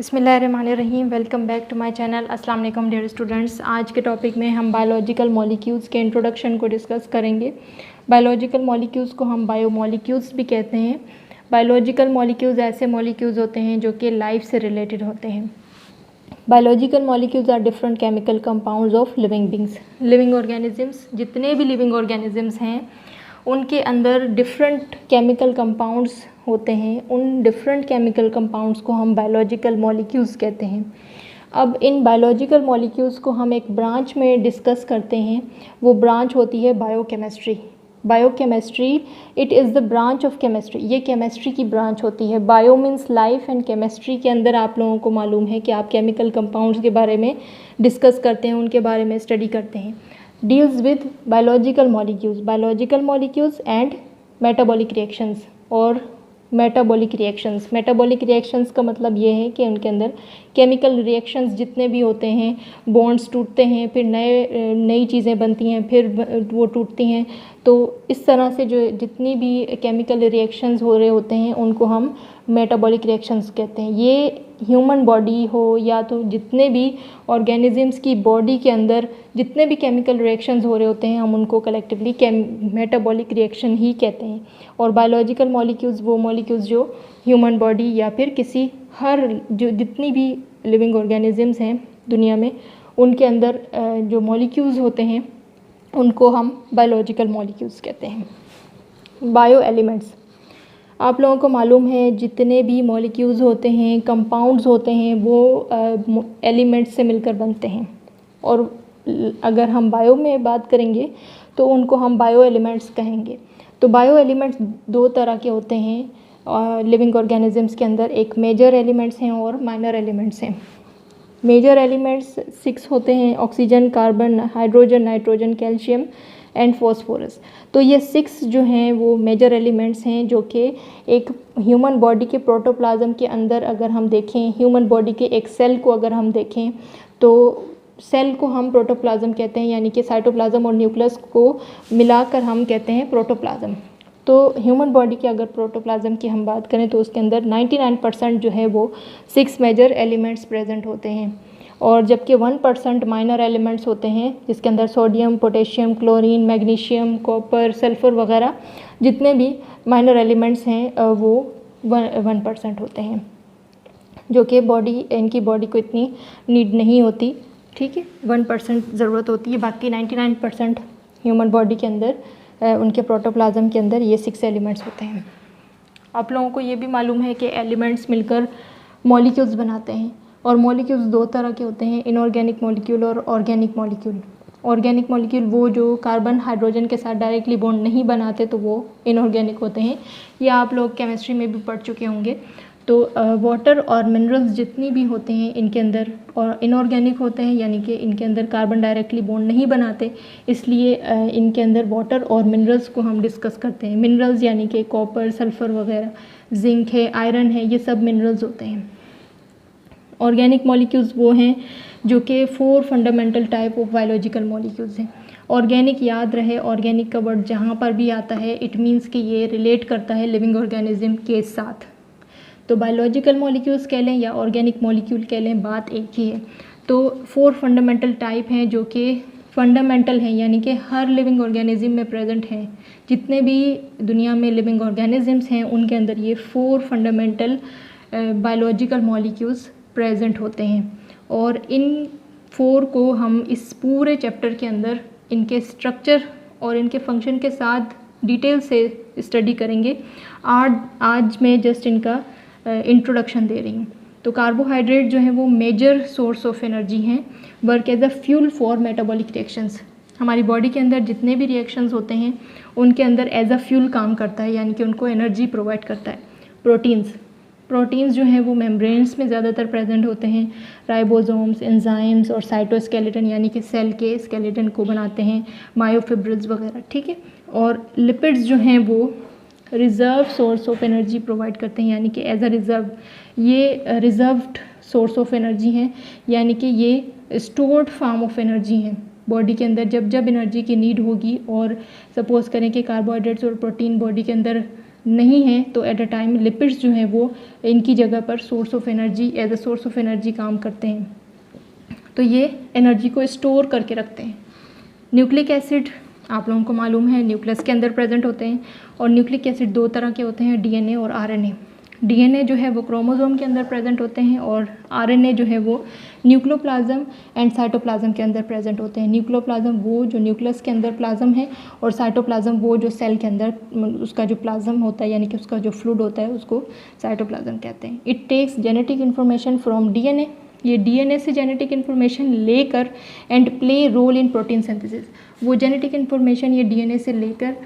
बिस्मिल्लाहिर्रहमानिर्रहीम। Welcome back to my channel. अस्सलाम वालेकुम डियर स्टूडेंट्स। आज के टॉपिक में हम बायोलॉजिकल मॉलिक्यूल्स के इंट्रोडक्शन को डिस्कस करेंगे। बायोलॉजिकल मॉलिक्यूल्स को हम बायोमॉलिक्यूल्स भी कहते हैं। बायोलॉजिकल मॉलिक्यूल्स ऐसे मॉलिक्यूल्स होते हैं जो कि लाइफ से रिलेटेड होते हैं। Biological molecules are different chemical compounds of living beings. Living organisms, जितने भी लिविंग ऑर्गेनिजम्स हैं उनके अंदर डिफरेंट केमिकल कंपाउंड्स होते हैं। उन डिफरेंट केमिकल कंपाउंड्स को हम बायोलॉजिकल मॉलिक्यूल्स कहते हैं। अब इन बायोलॉजिकल मॉलिक्यूल्स को हम एक ब्रांच में डिस्कस करते हैं। वो ब्रांच होती है biochemistry. Biochemistry it is the branch of chemistry. ये केमिस्ट्री की ब्रांच होती है। Bio means life and chemistry के अंदर आप लोगों को मालूम है कि आप केमिकल कंपाउंड्स के बारे में डिस्कस करते हैं, उनके बारे में स्टडी करते हैं। Deals with biological molecules and metabolic reactions और मेटाबॉलिक रिएक्शंस का मतलब ये है कि उनके अंदर केमिकल रिएक्शंस जितने भी होते हैं, बॉन्ड्स टूटते हैं, फिर नई चीज़ें बनती हैं, फिर वो टूटती हैं। तो इस तरह से जो जितनी भी केमिकल रिएक्शंस हो रहे होते हैं उनको हम मेटाबॉलिक रिएक्शंस कहते हैं। ये ह्यूमन बॉडी हो या तो जितने भी ऑर्गेनिजम्स की बॉडी के अंदर जितने भी केमिकल रिएक्शंस हो रहे होते हैं हम उनको कलेक्टिवली मेटाबॉलिक रिएक्शन ही कहते हैं। और बायोलॉजिकल मॉलिक्यूल्स वो मॉलिक्यूल्स जो ह्यूमन बॉडी या फिर किसी जो जितनी भी लिविंग ऑर्गेनिजम्स हैं दुनिया में उनके अंदर जो मॉलिक्यूल्स होते हैं उनको हम बायोलॉजिकल मॉलिक्यूल्स कहते हैं। बायो एलिमेंट्स, आप लोगों को मालूम है जितने भी मॉलिक्यूल्स होते हैं, कंपाउंड्स होते हैं, वो एलिमेंट्स से मिलकर बनते हैं। और अगर हम बायो में बात करेंगे तो उनको हम बायो एलिमेंट्स कहेंगे। तो बायो एलिमेंट्स दो तरह के होते हैं लिविंग ऑर्गेनिजम्स के अंदर। एक मेजर एलिमेंट्स हैं और माइनर एलिमेंट्स हैं। मेजर एलिमेंट्स 6 होते हैं: oxygen, carbon, hydrogen, nitrogen, calcium and phosphorus. तो ये 6 जो हैं वो मेजर एलिमेंट्स हैं जो कि एक ह्यूमन बॉडी के प्रोटोप्लाज्म के अंदर अगर हम देखें, ह्यूमन बॉडी के एक सेल को अगर हम देखें तो सेल को हम प्रोटोप्लाज्म कहते हैं, यानी कि साइटोप्लाज्म और न्यूक्लियस को मिलाकर हम कहते हैं प्रोटोप्लाज्म। तो ह्यूमन बॉडी के अगर प्रोटोप्लाज्म की हम बात करें तो उसके अंदर 99% जो है वो 6 मेजर एलिमेंट्स प्रेजेंट होते हैं। और जबकि 1% माइनर एलिमेंट्स होते हैं जिसके अंदर sodium, potassium, chlorine, magnesium, copper, sulphur वगैरह जितने भी माइनर एलिमेंट्स हैं वो 1% होते हैं, जो कि इनकी बॉडी को इतनी नीड नहीं होती। ठीक है, 1% ज़रूरत होती है, बाकी 99% ह्यूमन बॉडी के अंदर उनके प्रोटोप्लाज्म के अंदर ये 6 एलिमेंट्स होते हैं। आप लोगों को ये भी मालूम है कि एलिमेंट्स मिलकर मॉलिक्यूल्स बनाते हैं। और मॉलिक्यूल्स दो तरह के होते हैं: इनऑर्गेनिक मॉलिक्यूल और ऑर्गेनिक मॉलिक्यूल। ऑर्गेनिक मॉलिक्यूल वो जो कार्बन हाइड्रोजन के साथ डायरेक्टली बॉन्ड नहीं बनाते तो वो इनऑर्गेनिक होते हैं। ये आप लोग केमिस्ट्री में भी पढ़ चुके होंगे। तो वाटर और मिनरल्स जितनी भी होते हैं इनके अंदर और इनऑर्गेनिक होते हैं, यानी कि इनके अंदर कार्बन डायरेक्टली बॉन्ड नहीं बनाते, इसलिए इनके अंदर वाटर और मिनरल्स को हम डिस्कस करते हैं। मिनरल्स यानी कि कॉपर, सल्फ़र वगैरह, जिंक है, आयरन है, ये सब मिनरल्स होते हैं। ऑर्गेनिक मॉलिक्यूल्स वो हैं जो कि 4 fundamental type of biological molecules हैं। ऑर्गेनिक, याद रहे ऑर्गेनिक का वर्ड जहाँ पर भी आता है इट मीन्स कि ये रिलेट करता है लिविंग ऑर्गेनिज्म के साथ। तो बायोलॉजिकल मॉलिक्यूल्स कह लें या ऑर्गेनिक मॉलिक्यूल कह लें, बात एक ही है। तो 4 फंडामेंटल टाइप हैं जो कि फंडामेंटल हैं, यानी कि हर लिविंग ऑर्गेनिज्म में प्रेजेंट हैं। जितने भी दुनिया में लिविंग ऑर्गेनिजम्स हैं उनके अंदर ये 4 फंडामेंटल बायोलॉजिकल मॉलिक्यूल्स प्रेजेंट होते हैं। और इन 4 को हम इस पूरे चैप्टर के अंदर इनके स्ट्रक्चर और इनके फंक्शन के साथ डिटेल से स्टडी करेंगे। आज मैं जस्ट इनका इंट्रोडक्शन दे रही हूँ। तो कार्बोहाइड्रेट जो है वो मेजर सोर्स ऑफ एनर्जी हैं, work as a fuel for metabolic reactions. हमारी बॉडी के अंदर जितने भी रिएक्शंस होते हैं उनके अंदर एज अ फ्यूल काम करता है, यानी कि उनको एनर्जी प्रोवाइड करता है। प्रोटीन्स जो हैं वो मेम्ब्रेन्स में ज़्यादातर प्रेजेंट होते हैं। राइबोसोम्स, एंजाइम्स और साइटोस्केलेटन यानी कि सेल के स्केलेटन को बनाते हैं, मायोफिब्रिल्स वगैरह। ठीक है, और लिपिड्स जो हैं वो reserve source of energy provide करते हैं, यानी कि as a reserved source of energy हैं, यानी कि ये स्टोर्ड फॉर्म ऑफ एनर्जी हैं। बॉडी के अंदर जब जब एनर्जी की नीड होगी और सपोज़ करें कि कार्बोहाइड्रेट्स और प्रोटीन बॉडी के अंदर नहीं है तो एट अ टाइम लिपिड्स जो हैं वो इनकी जगह पर source of energy as a source of energy काम करते हैं, तो ये एनर्जी को स्टोर करके रखते हैं। न्यूक्लिक एसिड आप लोगों को मालूम है न्यूक्लियस के अंदर प्रेजेंट होते हैं, और न्यूक्लिक एसिड दो तरह के होते हैं, डीएनए और आरएनए। डीएनए जो है वो क्रोमोसोम के अंदर प्रेजेंट होते हैं, और आरएनए जो है वो न्यूक्लियोप्लाज्म एंड साइटोप्लाज्म के अंदर प्रेजेंट होते हैं। न्यूक्लियोप्लाज्म वो जो न्यूक्लियस के अंदर प्लाज्म है, और साइटोप्लाज्म वो जो सेल के अंदर उसका जो प्लाज्म होता है यानी कि उसका जो फ्लूइड होता है उसको साइटोप्लाज्म कहते हैं। It takes genetic information from DNA, ये डीएनए से जेनेटिक इन्फॉर्मेशन लेकर and play role in protein synthesis, वो जेनेटिक इन्फॉर्मेशन ये डीएनए से लेकर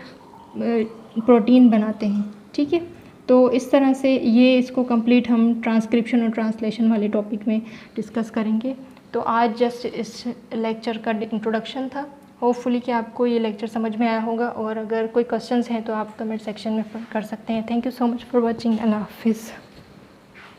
प्रोटीन बनाते हैं। ठीक है, तो इस तरह से ये इसको कंप्लीट हम ट्रांसक्रिप्शन और ट्रांसलेशन वाले टॉपिक में डिस्कस करेंगे। तो आज जस्ट इस लेक्चर का इंट्रोडक्शन था। होपफुली कि आपको ये लेक्चर समझ में आया होगा, और अगर कोई क्वेश्चंस हैं तो आप कमेंट सेक्शन में कर सकते हैं। Thank you so much for watching. अल्लाह हाफिज़।